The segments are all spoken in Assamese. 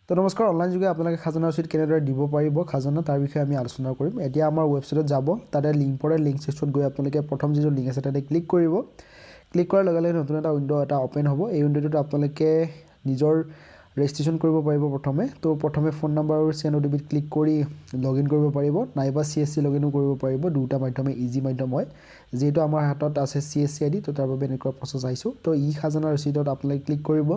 তো নমস্কাৰ অনলাইন যোগে আপোনালোকে খাজানা ৰচিদ কেনেদৰে দিব পাৰিব খাজানা তাৰ বিষয়ে আমি আলোচনা কৰিম এতিয়া আমাৰ ৱেবছাইটত যাব তাতে লিংক সেকশ্যনত গৈ আপোনালোকে প্ৰথম যিটো লিংক আছে তাতে ক্লিক কৰিব ক্লিক কৰাৰ লগে লগে নতুন এটা উইন্ডো এটা ওপেন হ'ব এই উইন্ডোটোত আপোনালোকে নিজৰ ৰেজিষ্ট্ৰেচন কৰিব পাৰিব প্ৰথমে ফোন নম্বৰ আৰু চেন ওটিপিত ক্লিক কৰি লগইন কৰিব পাৰিব নাইবা CSC লগইনো কৰিব পাৰিব দুটা মাধ্যমে ইজি মাধ্যম হয় যেহেতু আমাৰ হাতত আছে CSC আইডি তো তাৰ বাবে এনেকুৱা প্ৰসেস আহিছো তো খাজানা ৰচিদত আপোনালোকে ক্লিক কৰিব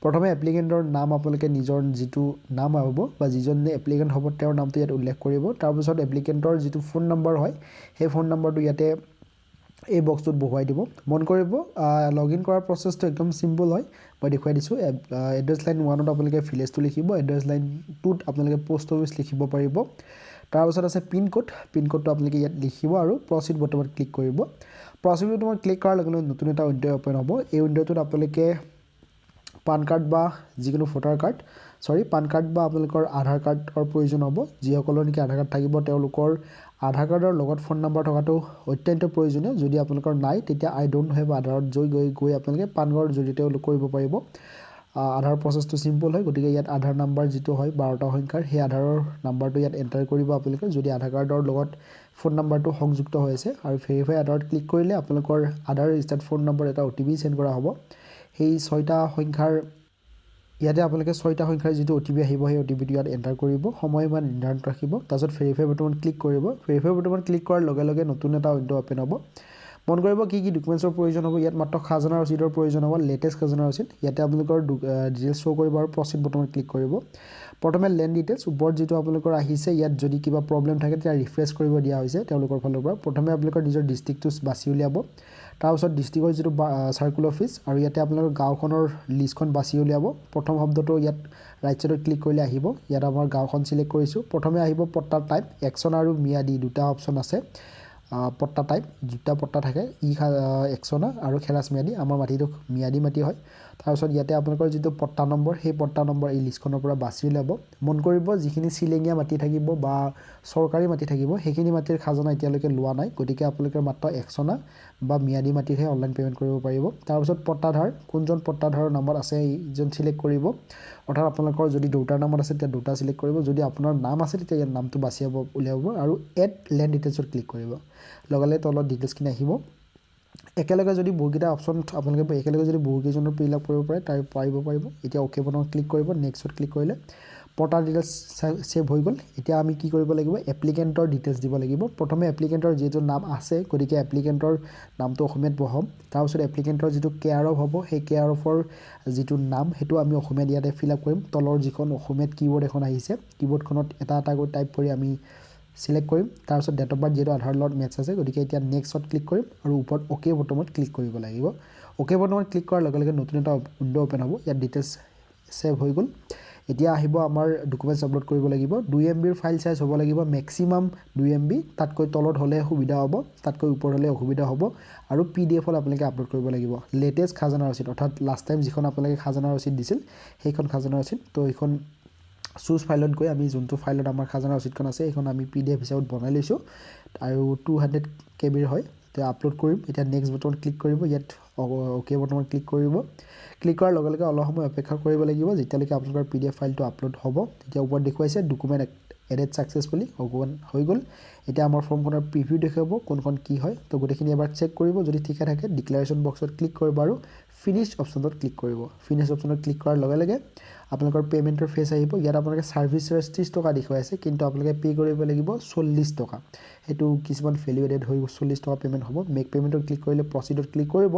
প্ৰথমে এপ্লিকেন্টৰ নাম আপোনালোকে নিজৰ যিটো নাম হ'ব বা যিজনে এপ্লিকেন্ট হ'ব তেওঁৰ নামটো ইয়াত উল্লেখ কৰিব তাৰ পিছত এপ্লিকেন্টৰ যিটো ফোন নম্বৰ হয় সেই ফোন নম্বৰটো ইয়াতে এই বক্সটোত বহুৱাই দিব মন কৰিব লগইন কৰাৰ প্ৰসেসটো একদম সিম্পল হয় মই দেখুৱাই দিছো এড্ৰেছ লাইন 1ত আপোনালোকে ভিলেজটো লিখিব এড্ৰেছ লাইন 2ত আপোনালোকে পোষ্ট অফিচ লিখিব পাৰিব তাৰ পিছত আছে পিন কোডটো আপোনালোকে ইয়াত লিখিব আৰু প্ৰসিড বটনত ক্লিক কৰিব প্ৰসিড বটনত ক্লিক কৰাৰ লগে লগে নতুন এটা উইন্ডো ওপেন হ'ব এই উইন্ডোটোত আপোনালোকে পান কাৰ্ড বা যিকোনো ভোটাৰ কাৰ্ড পান কাৰ্ড বা আপোনালোকৰ আধাৰ কাৰ্ডৰ প্ৰয়োজন হ'ব যিসকলৰ নেকি আধাৰ কাৰ্ড থাকিব তেওঁলোকৰ আধাৰ কাৰ্ডৰ লগত ফোন নম্বৰ থকাটো অত্যন্ত প্ৰয়োজনীয় যদি আপোনালোকৰ নাই তেতিয়া আই ডোন্ট হেভ আধাৰত গৈ আপোনালোকে পান কাৰ্ডৰ জৰিয়তে কৰিব পাৰিব আধাৰ প্ৰসেসটো সিম্পল হয় গতিকে ইয়াত আধাৰ নাম্বাৰ যিটো হয় 12টা সংখ্যাৰ সেই আধাৰৰ নাম্বাৰটো ইয়াত এন্টাৰ কৰিব আপোনালোকে যদি আধাৰ কাৰ্ডৰ লগত ফোন নম্বৰটো সংযুক্ত হৈ আছে আৰু ভেৰিফাই আধাৰত ক্লিক কৰিলে আপোনালোকৰ আধাৰ ৰেজিষ্টাৰ্ড ফোন নম্বৰ এটা OTP সেন্ড কৰা হ'ব সেই 6টা সংখ্যাৰ ইয়াতে আপোনালোকে 6টা সংখ্যাৰ যিটো OTP আহিব সেই OTPটো ইয়াত এন্টাৰ কৰিব সময় মান নিৰ্ধাৰণ ৰাখিব তাৰপিছত ভেৰিফাই বটনত ক্লিক কৰিব ভেৰিফাই বটনত ক্লিক কৰাৰ লগে লগে নতুন এটা উইন্ডো ওপেন হ'ব মন কৰিব কি ডকুমেন্টছৰ প্ৰয়োজন হ'ব ইয়াত মাত্ৰ খাজানা ৰচিদৰ প্ৰয়োজন হ'ব লেটেষ্ট খাজানা ৰচিদ ইয়াতে আপোনালোকৰ ডিটেইলছ শো কৰিব আৰু প্ৰসিড বটনত ক্লিক কৰিব প্ৰথমে লেন্ড ডিটেইলছ ওপৰত যেটো আপোনালোকৰ আহিছে ইয়াত যদি কিবা প্ৰবলেম থাকে তেতিয়া ৰিফ্ৰেছ কৰিব দিয়া হৈছে তেওঁলোকৰ ফালৰ পৰা প্ৰথমে আপোনালোকৰ নিজৰ ডিস্ট্ৰিক্টটো বাছি উলিয়াব তাৰ পিছত ডিস্ট্ৰিক্টৰ যেটো সাৰ্কুল অফিচ আৰু ইয়াতে আপোনালোকৰ গাঁওখনৰ লিষ্টখন বাছি উলিয়াব প্ৰথম শব্দটো ইয়াত ৰাইট সাইডত ক্লিক কৰিলে আহিব ইয়াত আমাৰ গাঁওখন সিলেক্ট কৰিছো প্ৰথমে আহিব পট্টা টাইপ একচন আৰু মিয়াদি দুটা অপচন আছে পট্টা টাইপ দুটা পট্টা থাকে একচনা আৰু খেৰাছ মিয়াদি আমাৰ মাটিটো মিয়াদি মাটি হয় তাৰ পিছত ইয়াতে আপোনালোকৰ যেটো পট্টা নম্বৰ সেই পট্টা নম্বৰ এই লিষ্টখনৰ পৰা বাছি উলিয়াব মন কৰিব যিখিনি সিলেঙিয়া মাটি থাকিব বা সৰকাৰি মাটি থাকিব সেইখিনি মাটিৰ খাজানা এতিয়ালৈকে লোৱা নাই গতিকে আপোনালোকৰ মাত্ৰ একচনা বা মিয়াদি মাটিৰহে অনলাইন পেমেন্ট কৰিব পাৰিব তাৰ পিছত পট্টাধাৰ কোনজন পট্টাধাৰৰ নামত আছে ইজন সিলেক্ট কৰিব অৰ্থাৎ আপোনালোকৰ যদি দুটাৰ নামত আছে তেতিয়া দুটা সিলেক্ট কৰিব যদি আপোনাৰ নাম আছে তেতিয়া ইয়াৰ নামটো বাছিয়াব উলিয়াব আৰু এড লেন্ড ডিটেইলছত ক্লিক কৰিব লগালে তলত ডিটেইলছখিনি আহিব একেলগে যদি বহুকেইটা অপচন আপোনালোকে একেলগে যদি বহুকেইজনৰ ফিল আপ কৰিব পাৰে তাৰ পাৰিব এতিয়া ওকে বটনত ক্লিক কৰিব নেক্সটত ক্লিক কৰিলে পট্টা ডিটেইলছ সেভ হৈ গ'ল এতিয়া আমি কি কৰিব লাগিব এপ্লিকেন্টৰ ডিটেইলছ দিব লাগিব প্ৰথমে এপ্লিকেন্টৰ যেটো নাম আছে গতিকে এপ্লিকেন্টৰ নামটো অসমীয়াত বহাম তাৰ পিছত এপ্লিকেন্টৰ যেটো কেয়াৰ অফ হ'ব সেই কেয়াৰ অফৰ যেটো নাম হেতু আমি অসমীয়াত ইয়াতে ফিল আপ কৰিম তলৰ যিখন অসমীয়াত কিবোৰ্ড এখন আহিছে কিবোৰ্ডখনত এটা গৈ টাইপ কৰি আমি সিলেক্ট কৰিম তাৰ পিছত ডেট অফ বাৰ্থ যেটো আধাৰ লগত মেটচ আছে গতিকে এতিয়া নেক্সটত ক্লিক কৰিম আৰু ওপৰত ওকে বটনত ক্লিক কৰিব লাগিব ওকে বটনত ক্লিক কৰাৰ লগে লগে নতুন এটা উইন্ডো ওপেন হ'ব ইয়াত ডিটেইলছ সেভ হৈ গ'ল এতিয়া আহিব আমাৰ ডকুমেন্টছ আপলোড কৰিব লাগিব 2 MB ৰ ফাইল সাইজ হ'ব লাগিব ম্যাক্সিমাম 2 MB তাতকৈ তলত হলে সুবিধা হ'ব তাতকৈ ওপৰ হলে অসুবিধা হ'ব আৰু PDF হল আপোনালোকে আপলোড কৰিব লাগিব লেটেষ্ট খাজানা ৰচিদ অৰ্থাৎ লাষ্ট টাইম যিখন আপোনালোকে খাজানা ৰচিদ দিছিল সেইখন খাজানা ৰচিদ তো এইখন চুজ ফাইলত গৈ আমি যোনটো ফাইলত আমাৰ খাজানা ৰচিদখন আছে এইখন আমি PDF হিচাপত বনাই লৈছো আৰু 200 KB হয় তো আপলোড কৰিম এতিয়া নেক্সট বটনত ক্লিক কৰিব ইয়াত ওকে বটনত ক্লিক কৰিব ক্লিক কৰাৰ লগে লগে অলপ সময় অপেক্ষা কৰিব লাগিব যেতিয়ালৈকে আপোনালোকৰ PDF ফাইলটো আপলোড হ'ব তেতিয়া ওপৰত দেখুৱাইছে ডকুমেন্ট এডেড সাকসেসফুলি ওপেন হৈ গ'ল এতিয়া আমাৰ ফৰ্মখনৰ প্ৰিভিউ দেখাব কোনখন কি হয় তো গোটেইখিনি এবাৰ চেক কৰিব যদি ঠিকে থাকে ডিক্লাৰেচন বক্সত ক্লিক কৰিব আৰু ফিনিশ অপচনত ক্লিক কৰিব ফিনিশ অপচনত ক্লিক কৰাৰ লগে লগে আপোনালোকৰ পেমেন্টৰ ফেজ আহিব ইয়াত আপোনালোকে সাৰ্ভিস চাৰ্জ 30 টকা দেখুৱাই আছে কিন্তু আপোনালোকে পে কৰিব লাগিব 40 টকা হেতু কিছুমান ভ্যালু এডেড হৈ 40 টকা পেমেন্ট হ'ব মেক পেমেন্টত ক্লিক কৰিলে প্ৰসিডত ক্লিক কৰিব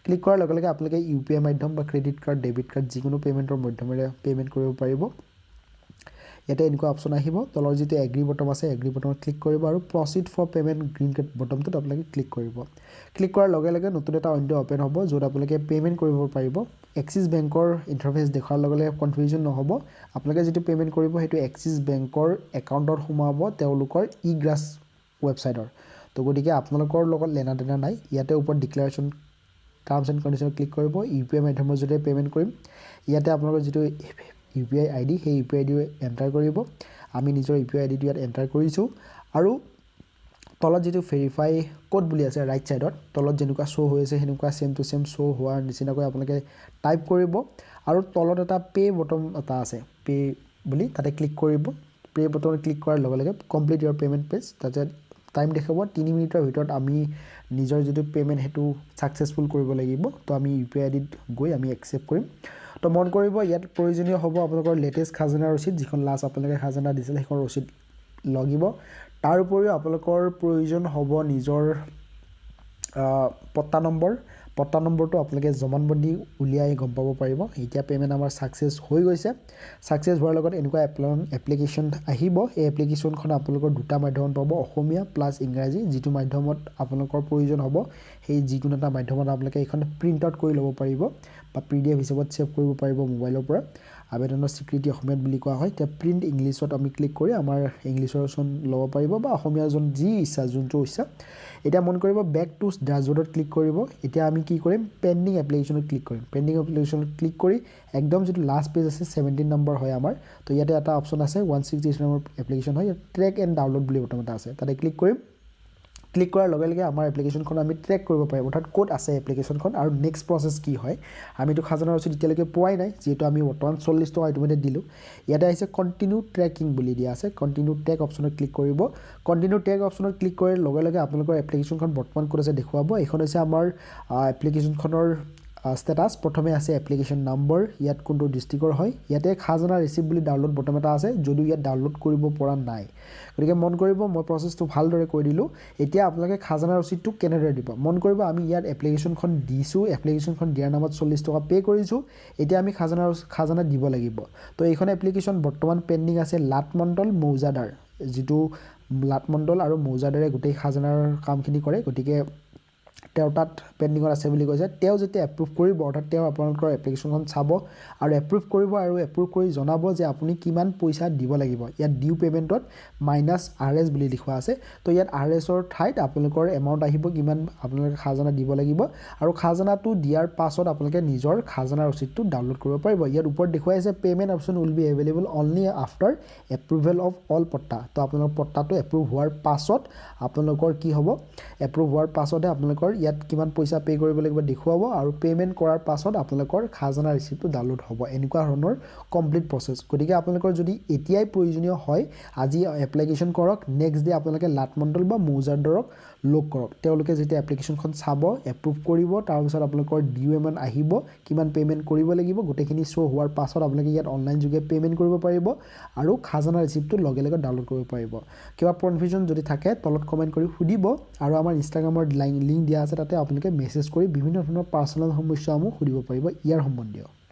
ক্লিক কৰাৰ লগে লগে আপোনালোকে UPI মাধ্যম বা ক্ৰেডিট কাৰ্ড ডেবিট কাৰ্ড যিকোনো পেমেন্টৰ মাধ্যমেৰে পেমেন্ট কৰিব পাৰিব ইয়াতে এনেকুৱা অপচন আহিব তলৰ যেটো এগ্ৰি বটন আছে এগ্ৰি বটনত ক্লিক কৰিব আৰু প্ৰসিড ফৰ পেমেন্ট গ্ৰীন কাট বটনটোত আপোনালোকে ক্লিক কৰিব ক্লিক কৰাৰ লগে লগে নতুন এটা উইন্ডো ওপেন হ'ব য'ত আপোনালোকে পেমেন্ট কৰিব পাৰিব এক্সিস বেংকৰ ইন্টাৰফেস দেখাৰ লগে লগে কনফিউজন নহব আপোনালোকে যেটো পেমেন্ট কৰিব হেতু এক্সিস বেংকৰ একাউণ্টত সোমাব তেওঁলোকৰ ইগ্ৰাছ ৱেবছাইটৰ তো গতিকে আপোনালোকৰ লগত লেনা দেনা নাই ইয়াতে ওপৰত ডিক্লাৰেচন টাৰ্মছ এণ্ড কণ্ডিশ্যন ক্লিক কৰিব UPI মাধ্যমৰ জৰিয়তে পেমেন্ট কৰিম ইয়াতে আপোনালোকৰ যেটো UPI ID সেই UPI ID এন্টাৰ কৰিব আমি নিজৰ UPI ID ইয়াত এন্টাৰ কৰিছো আৰু তলত যেটো ভেৰিফাই কোড বুলি আছে ৰাইট সাইডত তলত যেনেকুৱা শো হৈ আছে হেনেকুৱা সেম টু সেম শো হোৱাৰ নিচিনাকৈ আপোনালোকে টাইপ কৰিব আৰু তলত এটা পে বটন এটা আছে পে বুলি তাতে ক্লিক কৰিব পে বটন ক্লিক কৰাৰ লগে লগে কমপ্লিট ইওৰ পেমেন্ট পেজ তাতে টাইম দেখাব 3 মিনিটৰ ভিতৰত আমি নিজৰ যেটো পেমেন্ট হেতু সাকসেসফুল কৰিব লাগিব তো আমি ইউপিআই আইডিত গৈ আমি একসেপ্ট কৰিম তো মন কৰিব ইয়াত প্ৰয়োজনীয় হ'ব আপোনালোকৰ লেটেষ্ট খাজানা ৰচিদ যিখন লাষ্ট আপোনালোকে খাজানা দিছিল সেইখন ৰচিদ লাগিব তাৰ উপৰিও আপোনালোকৰ প্ৰয়োজন হ'ব নিজৰ পট্টা নম্বৰটো আপোনালোকে জমানবন্দী উলিয়াই গম পাব পাৰিব এতিয়া পেমেন্ট আমাৰ সাকসেস হৈ গৈছে সাকসেস হোৱাৰ লগত এনেকুৱা এপ্লিকেশন আহিব এই এপ্লিকেশনখন আপোনালোকৰ দুটা মাধ্যমত পাব অসমীয়া প্লাস ইংৰাজী যিটো মাধ্যমত আপোনালোকৰ প্ৰয়োজন হ'ব সেই যিকোনো এটা মাধ্যমত আপোনালোকে এখন প্ৰিন্ট আউট কৰি ল'ব পাৰিব বা পিডিএফ হিচাপত সেভ কৰিব পাৰিব মোবাইলৰ পৰা আবেদনৰ স্বীকৃতি অসমীয়াত বুলি কোৱা হয় এতিয়া প্ৰিন্ট ইংলিছত আমি ক্লিক কৰি আমাৰ ইংলিছৰ অপচন ল'ব পাৰিব বা অসমীয়া জন যি ইচ্ছা যোনটো ইচ্ছা এটা মন কৰিব ব্যাক টু ড্যাশবোৰ্ডত ক্লিক কৰিব এতিয়া আমি কি কৰিম পেন্ডিং এপ্লিকেশনত ক্লিক কৰিম পেন্ডিং এপ্লিকেশনত ক্লিক কৰি একদম যেটো লাষ্ট পেজ আছে 17 নম্বৰ হয় আমাৰ তো ইয়াতে এটা অপচন আছে 166 নম্বৰ এপ্লিকেশন হয় ট্ৰেক এন্ড ডাউনলোড বুলি বটন এটা আছে তাতে ক্লিক কৰিম ক্লিক কৰাৰ লগে লগে আমাৰ এপ্লিকেশনখন আমি ট্ৰেক কৰিব পাৰিম অৰ্থাৎ কোড আছে এপ্লিকেশনখন আৰু নেক্সট প্ৰসেস কি হয় আমিতো খাজানা ৰচিদ এতিয়ালৈকে পোৱাই নাই যেটো আমি বৰ্তমান 40 টকা ইতিমধ্যে দিলো ইয়াতে আছে কন্টিনিউ ট্ৰেকিং বুলি দিয়া আছে কন্টিনিউ ট্ৰেক অপচনত ক্লিক কৰিব কন্টিনিউ ট্ৰেক অপচনত ক্লিক কৰাৰ লগে লগে আপোনালোকৰ এপ্লিকেশনখন বৰ্তমান কোড আছে দেখুৱাব এখন হৈছে আমাৰ এপ্লিকেশনখনৰ স্ট্যাটাস প্ৰথমে আছে এপ্লিকেশন নম্বৰ ইয়াত কোনটো ডিস্ট্ৰিক্টৰ হয় ইয়াতে খাজানা ৰিসিভ বুলি ডাউনলোড বটন এটা আছে যদিও ইয়াত ডাউনলোড কৰিব পৰা নাই গতিকে মন কৰিব মই প্ৰসেসটো ভালদৰে কৈ দিলো এতিয়া আপোনালোকে খাজানা ৰচিদটো কেনেদৰে দিব মন কৰিব আমি ইয়াত এপ্লিকেশনখন দিছো এপ্লিকেশনখন দিয়াৰ নামত 40 টকা পে কৰিছো এতিয়া আমি খাজানা দিব লাগিব তো এইখন এপ্লিকেশন বৰ্তমান পেন্ডিং আছে লাটমণ্ডল মৌজাদাৰ যেটো লাটমণ্ডল আৰু মৌজাদাৰে গোটেই খাজানাৰ কামখিনি কৰে গতিকে তেও তাত পেন্ডিংত আছে বুলি কৈছে তেও যেতিয়া এপ্ৰুভ কৰিব অৰ্থাৎ তেও আপোনালোকৰ এপ্লিকেশনখন চাব আৰু এপ্ৰুভ কৰিব আৰু এপ্ৰুভ কৰি জনাব যে আপুনি কিমান পইচা দিব লাগিব ইয়াত ডিউ পেমেন্টত -RS বুলি লিখা আছে তো ইয়াত RS ৰ ঠাইত আপোনালোকৰ এমাউন্ট আহিব কিমান আপোনালোকে খাজানা দিব লাগিব আৰু খাজানাটো দিয়াৰ পাছত আপোনালোকে নিজৰ খাজানা ৰচিদটো ডাউনলোড কৰিব পাৰিব ইয়াৰ ওপৰত দেখুৱাই আছে payment option will be available only after approval of all পট্টা তো আপোনালোকৰ পট্টাটো এপ্ৰুভ হোৱাৰ পাছত আপোনালোকৰ কি হ'ব এপ্ৰুভ হোৱাৰ পাছতে আপোনালোকৰ ইয়াত কিমান পইচা পে কৰিব লাগিব দেখুৱাব আৰু পেমেন্ট কৰাৰ পাছত আপোনালোকৰ খাজানা ৰিসিপ্টটো ডাউনলোড হ'ব এনেকুৱা ধৰণৰ কমপ্লিট প্ৰসেস গতিকে আপোনালোকৰ যদি এতিয়াই প্ৰয়োজনীয় হয় আজি এপ্লিকেশন কৰক নেক্সট ডে আপোনালোকে লাটমণ্ডল বা মৌজাদাৰক লগ কৰক তেওঁলোকে যেতিয়া এপ্লিকেশনখন চাব এপ্ৰুভ কৰিব তাৰ পিছত আপোনালোকৰ ডিউ এমাউন্ট আহিব কিমান পেমেন্ট কৰিব লাগিব গোটেইখিনি শো হোৱাৰ পাছত আপোনালোকে ইয়াত অনলাইন যোগে পেমেন্ট কৰিব পাৰিব আৰু খাজানা ৰিসিপ্টটো লগে লগে ডাউনলোড কৰিব পাৰিব কিবা কনফিউজন যদি থাকে তলত কমেন্ট কৰি সুধিব আৰু আমাৰ ইনষ্টাগ্ৰামৰ লিংক দিয়া আছে তাতে আপোনালোকে মেছেজ কৰি বিভিন্ন ধৰণৰ পাৰ্সোনাল সমস্যাসমূহ সুধিব পাৰিব ইয়াৰ সম্বন্ধীয়